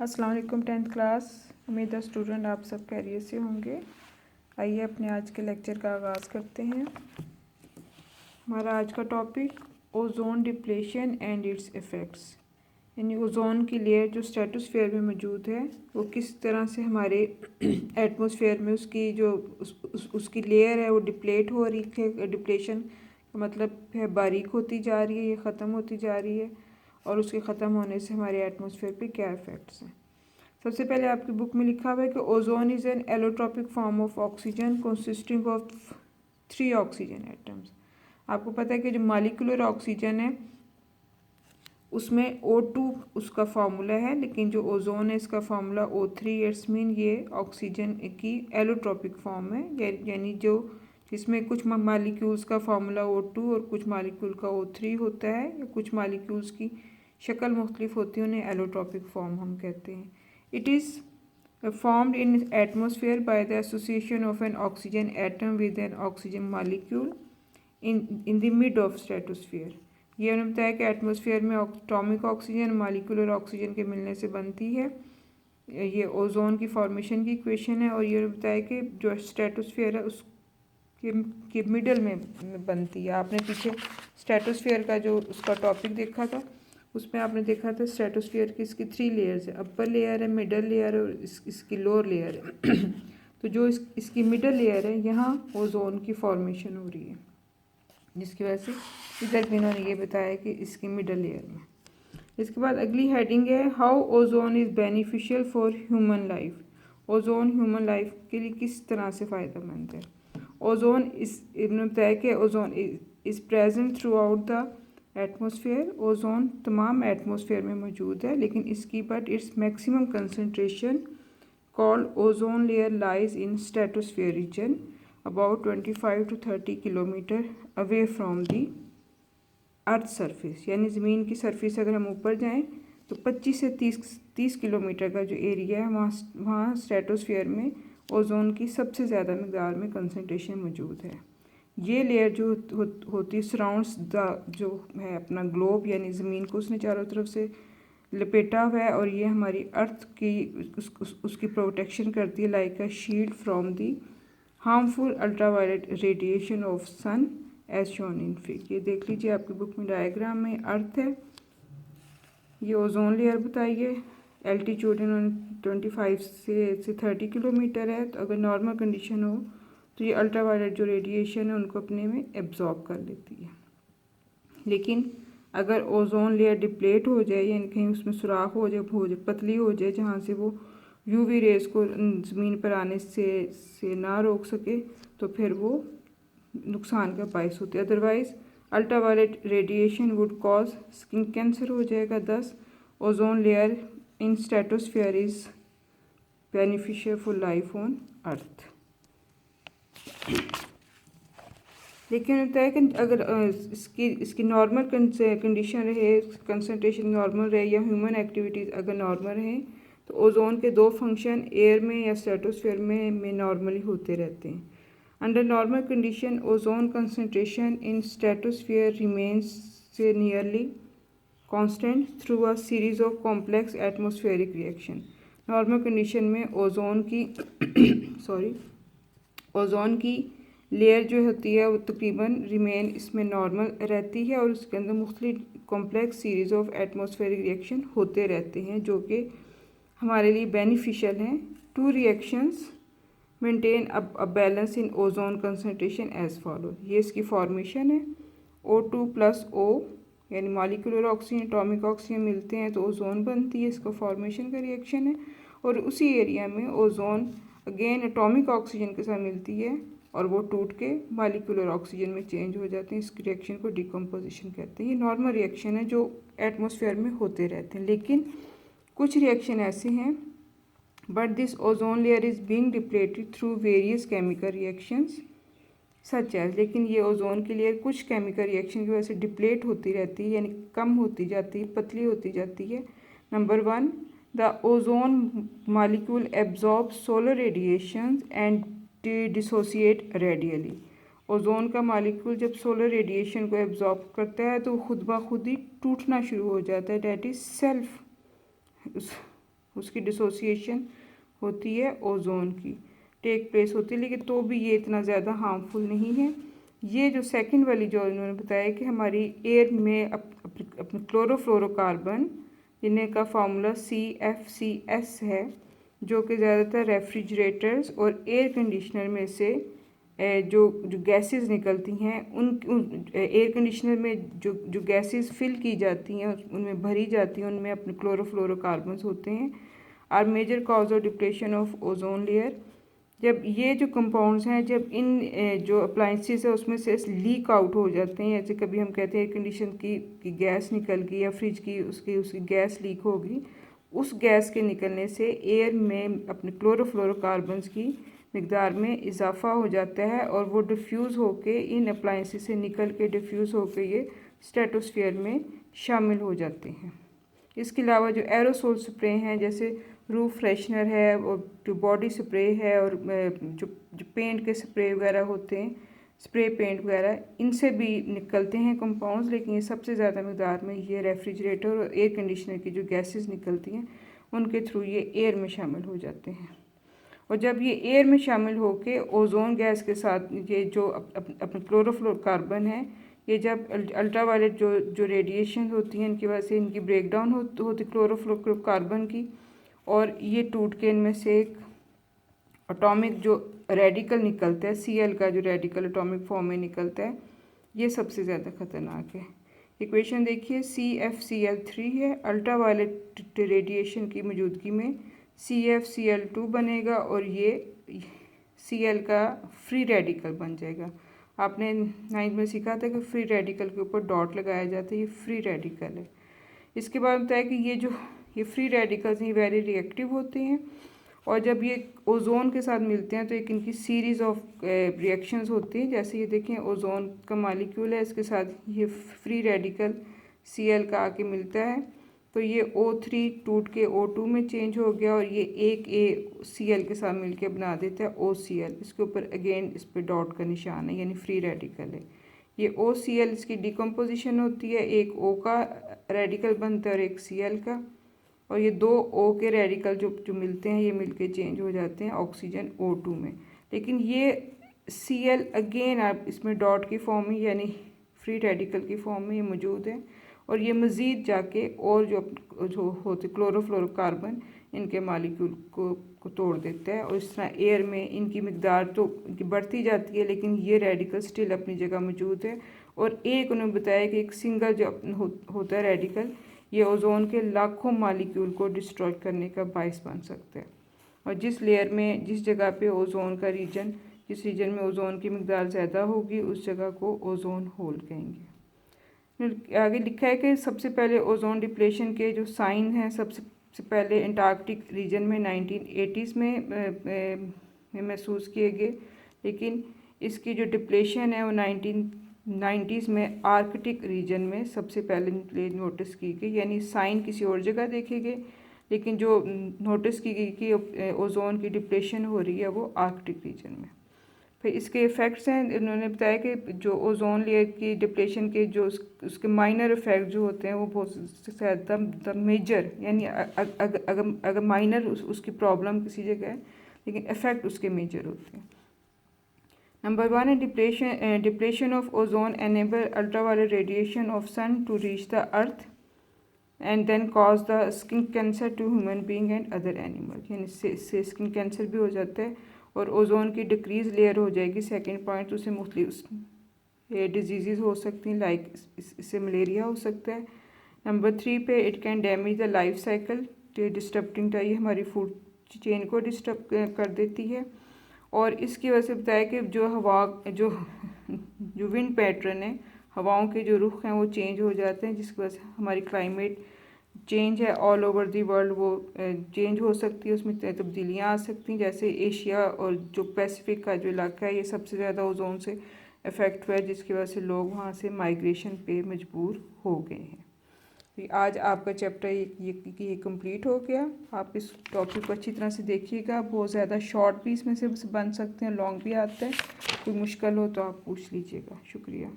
अस्सलाम वालेकुम 10th class. उम्मीद है स्टूडेंट आप सब खैरियत से होंगे। आइए अपने आज के लेक्चर का आगाज़ करते हैं। हमारा आज का topic ozone depletion and it's effects, यानी ओजोन की लेयर जो स्ट्रेटोस्फेयर में मौजूद है वो किस तरह से हमारे एटमॉस्फेयर में उसकी जो उसकी लेयर है वो डिप्लेट हो रही है। डिप्लेशन का मतलब है बारीक होती जा रही है, ये ख़त्म होती जा रही है, और उसके ख़त्म होने से हमारे एटमॉस्फेयर पे क्या इफ़ेक्ट्स हैं। सबसे पहले आपकी बुक में लिखा हुआ है कि ozone is an allotropic form of oxygen consisting of 3 oxygen atoms. आपको पता है कि जो मॉलिक्यूलर ऑक्सीजन है उसमें O2 उसका फार्मूला है, लेकिन जो ओजोन है इसका फार्मूला O3। इट्स मीन ये ऑक्सीजन की एलोट्रॉपिक फॉर्म है, यानी जो जिसमें कुछ मॉलिक्यूल्स का फार्मूला O2 और कुछ मॉलिक्यूल का O3 होता है, या कुछ मॉलिक्यूल्स की शक्ल मुख्तलिफ होती है, उन्हें एलोट्रॉपिक फॉर्म हम कहते हैं। It is formed in atmosphere by the association of an oxygen atom with an oxygen molecule in the mid of stratosphere। ये उन्होंने बताया कि एटमॉस्फेयर में एटॉमिक ऑक्सीजन मॉलिक्यूलर ऑक्सीजन के मिलने से बनती है। ये ओजोन की फॉर्मेशन की इक्वेशन है, और ये बताया कि जो स्ट्रेटोस्फेयर है उसके मिडल में बनती है। आपने पीछे स्ट्रेटोस्फेयर का जो उसका टॉपिक देखा था, उसमें आपने देखा था स्ट्रेटोस्फीयर की इसकी 3 लेयर्स है, अपर लेयर है, मिडल लेयर है और इसकी लोअर लेयर है। तो जो इसकी मिडल लेयर है यहाँ ओजोन की फॉर्मेशन हो रही है, जिसकी वजह से इधर भी इन्होंने ये बताया कि इसकी मिडल लेयर में। इसके बाद अगली हेडिंग है how ozone is beneficial for human life. Ozone human life के लिए किस तरह से फ़ायदेमंद है। ओजोन इन्होंने बताया कि ozone is present throughout the atmosphere. Ozone तमाम एटमॉस्फेयर में मौजूद है, लेकिन इसकी but it's maximum concentration called ozone layer lies in stratosphere region about 25 to 30 kilometre away from the earth surface. यानी ज़मीन की सरफेस अगर हम ऊपर जाएं तो 25 से 30 किलोमीटर का जो एरिया है वहाँ स्ट्रेटोस्फेयर में ओजोन की सबसे ज़्यादा मकदार में कंसनट्रेशन मौजूद है। ये लेयर जो होती सराउंड्स द जो है अपना ग्लोब, यानी ज़मीन को उसने चारों तरफ से लपेटा हुआ है, और ये हमारी अर्थ की उसकी प्रोटेक्शन करती है like a shield from the harmful ultraviolet radiation of sun as shown in figure. ये देख लीजिए आपकी बुक में डायग्राम में अर्थ है, ये ओजोन लेयर बताइए। एल्टीट्यूड इन्होंने 25 से 30 किलोमीटर है। तो अगर नॉर्मल कंडीशन हो तो ये अल्ट्रावायलेट जो रेडिएशन है उनको अपने में एब्जॉर्ब कर लेती है। लेकिन अगर ओजोन लेयर डिप्लेट हो जाए, यानी कहीं उसमें सुराख हो जाए पतली हो जाए, जहाँ से वो यूवी रेज को ज़मीन पर आने से ना रोक सके, तो फिर वो नुकसान का बायस होती है। Otherwise ultraviolet radiation would cause skin cancer हो जाएगा। 10 ozone layer in stratosphere is beneficial for life on earth. लेकिन होता है कि अगर इसकी नॉर्मल कंडीशन रहे, कंसनट्रेशन नॉर्मल रहे, या ह्यूमन एक्टिविटीज़ अगर नॉर्मल रहें, तो ओजोन के 2 फंक्शन एयर में या स्ट्रेटोस्फेयर में नॉर्मली होते रहते हैं। Under normal condition ozone concentration in stratosphere remains से nearly constant through a series of complex atmospheric reaction. Normal condition में ओजोन की लेयर जो होती है वो तकरीबन रिमेन इसमें नॉर्मल रहती है, और उसके अंदर मुख्तलिफ complex series of atmospheric reaction होते रहते हैं जो कि हमारे लिए बेनिफिशियल हैं। 2 reactions maintain a balance in ozone concentration as follow. ये इसकी फॉर्मेशन है। O2 + O यानी मॉलिक्यूलर ऑक्सीजन एटॉमिक ऑक्सीजन मिलते हैं तो ओजोन बनती है, इसका फॉर्मेशन का रिएक्शन है। और उसी एरिया में ओजोन अगेन एटॉमिक ऑक्सीजन के साथ मिलती है, और वो टूट के मॉलिक्यूलर ऑक्सीजन में चेंज हो जाते हैं। इस रिएक्शन को डिकम्पोजिशन कहते हैं। ये नॉर्मल रिएक्शन है जो एटमॉस्फेयर में होते रहते हैं। लेकिन कुछ रिएक्शन ऐसे हैं, but this ozone layer is being depleted through various chemical reactions such as. लेकिन ये ओजोन की लेयर कुछ केमिकल रिएक्शन की वजह से डिप्लेट होती रहती है, यानी कम होती जाती है, पतली होती जाती है। Number 1, the ozone molecule absorb solar radiation and dissociate radially. Ozone का मॉलिक्यूल जब सोलर रेडिएशन को एब्जॉर्ब करता है तो खुद ब खुद ही टूटना शुरू हो जाता है। डैट इज़ सेल्फ उसकी डिसोसिएशन होती है ओजोन की, टेक प्लेस होती है, लेकिन तो भी ये इतना ज़्यादा हार्मफुल नहीं है। ये जो सेकंड वाली जो उन्होंने बताया कि हमारी एयर में अपने क्लोरोफ्लोरोकार्बन जिनका फार्मूला CFCS है, जो कि ज़्यादातर रेफ्रिजरेटर्स और एयर कंडीशनर में से जो गैसेस निकलती हैं उन एयर कंडीशनर में जो गैसेस फिल की जाती हैं उनमें भरी जाती हैं, उनमें अपने क्लोरोफ्लोरोकार्बन्स होते हैं। Are major cause of depletion of ozone layer. जब ये जो कंपाउंड्स हैं, जब इन जो अप्लाइंसेस है उसमें से लीक आउट हो जाते हैं, जैसे कभी हम कहते हैं एयर कंडीशन की गैस निकल गई या फ्रिज की उसकी गैस लीक हो गई, उस गैस के निकलने से एयर में अपने क्लोरोफ्लोरोकार्बन्स की मिकदार में इजाफा हो जाता है और वो डिफ्यूज़ होके इन अप्लाइंसेस से निकल के डिफ्यूज़ होके ये स्ट्रेटोस्फीयर में शामिल हो जाते हैं। इसके अलावा जो एरोसोल स्प्रे हैं, जैसे रूफ फ्रेशनर है और जो बॉडी स्प्रे है और जो पेंट के स्प्रे वगैरह होते हैं, स्प्रे पेंट वगैरह, इनसे भी निकलते हैं कंपाउंड्स, लेकिन ये सबसे ज़्यादा मिकदार में ये रेफ्रिजरेटर और एयर कंडीशनर की जो गैसेस निकलती हैं उनके थ्रू ये एयर में शामिल हो जाते हैं। और जब ये एयर में शामिल होके ओजोन गैस के साथ ये जो अपने क्लोरोफ्लोरोकार्बन है, ये जब अल्ट्रावायलेट जो रेडिएशन होती हैं इनकी वजह से इनकी ब्रेकडाउन होती क्लोरोफ्लोरोकार्बन की, और ये टूट के इनमें से एक एटॉमिक जो रेडिकल निकलता है, Cl का जो रेडिकल एटॉमिक फॉर्म में निकलता है, ये सबसे ज़्यादा ख़तरनाक है। इक्वेशन देखिए, CFCl3 है, अल्ट्रावायलेट रेडिएशन की मौजूदगी में CFCl2 बनेगा और ये Cl का फ्री रेडिकल बन जाएगा। आपने 9th में सीखा था कि फ्री रेडिकल के ऊपर डॉट लगाया जाता है, ये फ्री रेडिकल है। इसके बाद बताया कि ये फ्री रेडिकल्स हैं वेरी रिएक्टिव होते हैं, और जब ये ओजोन के साथ मिलते हैं तो एक इनकी सीरीज़ ऑफ रिएक्शंस होती हैं। जैसे ये देखें, ओजोन का मालिक्यूल है, इसके साथ ये फ्री रेडिकल Cl का आके मिलता है, तो ये O3 टूट के O2 में चेंज हो गया और ये एक Cl के साथ मिलके बना देता है OCl। इसके ऊपर अगेन इस पर डॉट का निशान है, यानी फ्री रेडिकल है। ये OCl इसकी डिकम्पोजिशन होती है, एक O का रेडिकल बनता है और एक Cl का, और ये दो O के रेडिकल जो मिलते हैं ये मिलके चेंज हो जाते हैं ऑक्सीजन O2 में। लेकिन ये Cl अगेन आप इसमें डॉट की फॉर्म में यानी फ्री रेडिकल की फॉर्म में ये मौजूद है, और ये मज़ीद जाके और जो होते क्लोरोफ्लोरोकार्बन इनके मालिक्यूल को तोड़ देता है, और इस तरह एयर में इनकी मिकदार तो इनकी बढ़ती जाती है, लेकिन ये रेडिकल स्टिल अपनी जगह मौजूद है। और एक उन्होंने बताया कि एक सिंगल जो होता है रेडिकल, ये ओजोन के लाखों मालिक्यूल को डिस्ट्रॉय करने का बायस बन सकता है। और जिस लेयर में जिस जगह पे ओजोन का रीजन जिस रीजन में ओजोन की मिकदार ज़्यादा होगी उस जगह को ओजोन होल कहेंगे। आगे लिखा है कि सबसे पहले ओजोन डिप्लेशन के जो साइन हैं सबसे पहले एंटार्कटिक रीजन में 1980s में महसूस किए गए, लेकिन इसकी जो डिप्लेशन है वो 1990s में आर्कटिक रीजन में सबसे पहले नोटिस की गई। यानी साइन किसी और जगह देखे गए, लेकिन जो नोटिस की गई कि ओजोन की डिप्लेशन हो रही है वो आर्कटिक रीजन में। फिर इसके इफ़ेक्ट्स हैं, उन्होंने बताया कि जो ओजोन लेयर की डिप्लेशन के जो उसके माइनर इफ़ेक्ट जो होते हैं वो बहुत ज़्यादा मेजर, यानी अगर माइनर उसकी प्रॉब्लम किसी जगह है लेकिन इफ़ेक्ट उसके मेजर होते हैं। नंबर 1 है depletion of ozone enable ultraviolet radiation of sun to reach the earth and then cause the skin cancer to human being and other animal. यानी इससे स्किन कैंसर भी हो जाता है और ओजोन की डिक्रीज लेयर हो जाएगी। सेकंड पॉइंट, उससे मुख्तलिफ डिजीज़ हो सकती हैं, लाइक इससे मलेरिया हो सकता है। नंबर 3 पे it can damage the life cycle, disturbing ये हमारी फूड चेन को डिस्टर्ब कर देती है। और इसकी वजह से बताया कि जो हवा जो विंड पैटर्न है, हवाओं के जो रुख हैं वो चेंज हो जाते हैं, जिसकी वजह से हमारी क्लाइमेट चेंज है ऑल ओवर दी वर्ल्ड वो चेंज हो सकती है, उसमें तब्दीलियाँ आ सकती हैं। जैसे एशिया और जो पैसिफिक का जो इलाका है ये सबसे ज़्यादा ओजोन से इफ़ेक्ट हुआ है, जिसकी वजह से लोग वहाँ से माइग्रेशन पे मजबूर हो गए हैं। तो आज आपका चैप्टर ये कंप्लीट हो गया। आप इस टॉपिक को अच्छी तरह से देखिएगा। बहुत ज़्यादा शॉर्ट भी इसमें से बन सकते हैं, लॉन्ग भी आता है। कोई मुश्किल हो तो आप पूछ लीजिएगा। शुक्रिया।